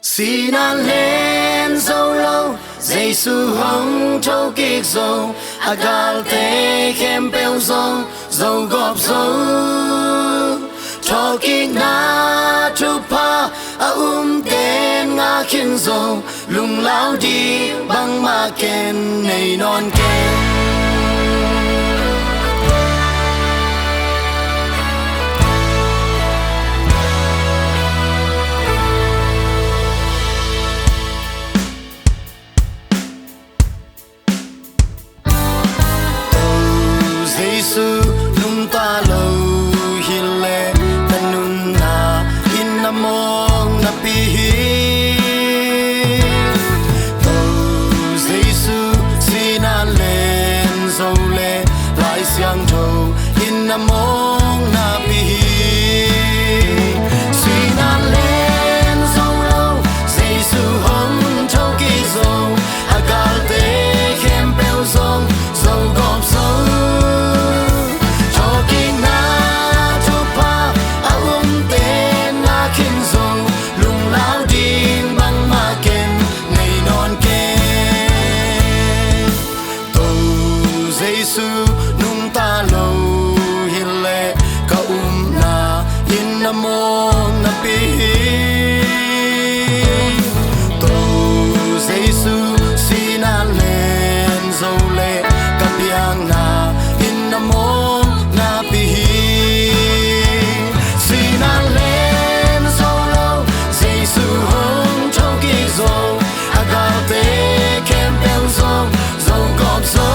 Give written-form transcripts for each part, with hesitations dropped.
Sihnan lên zolo Zeisu hong thokik zong Agal te khempeuh zong zong gawp zong Thawhkikna THUPHA umten ngahkhin zong Lunglau đi bangmah ken nawn keng Zeisu nungta lo hileh nunna mawknapi Cho.Sihnan lên zolo LaiSiangTho mawknapi Sihnan lên zolo Zeisu hong thokik zong Agal te khempeuh zong zong gawp zong Zeisu nungta lo hileh ka upna mawknapi Cho.Sihnan lên zolo ka piangna mawknapi Sihnan lên zolo Zeisu hong thokik zong Agal te khempeuh zong zong gawp zong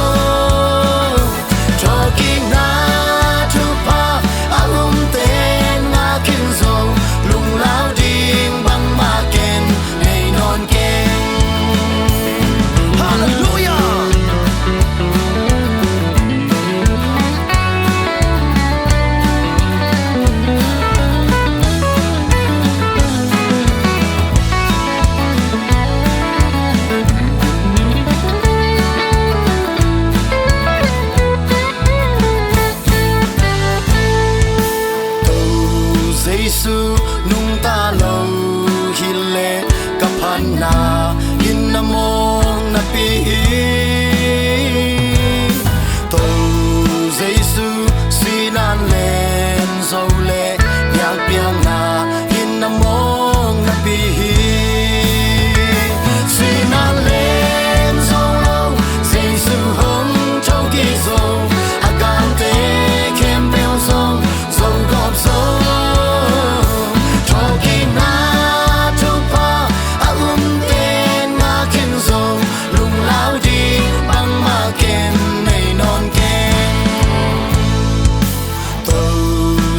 Zeisu nungta lo hileh ka phanna mawknapi Cho.Sihnan lên zolo yak piangna mawknapi Sihnan lên zolo Zeisu hong thokik zong Agal te khempeuh zong zong gawp zong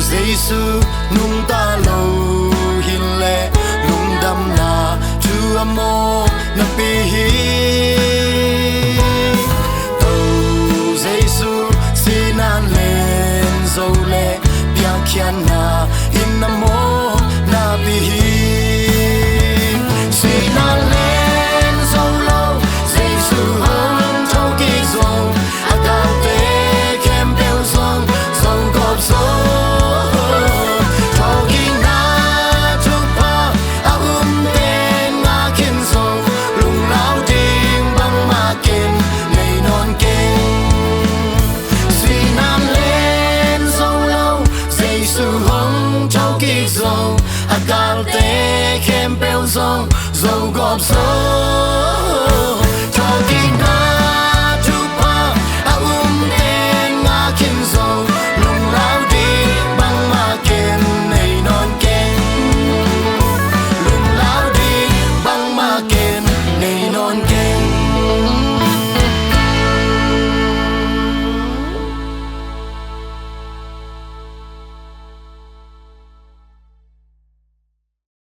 Zeisu nungta lo hileh lungdam na mawknapi Cho.Sihnan lên zolo piangkhiana mawknapi Sihnan lên zolo Zeisu hong thokik zong Agal te khempeuh zong zong gawp zong Agal te khempeuh zong zong gawp zong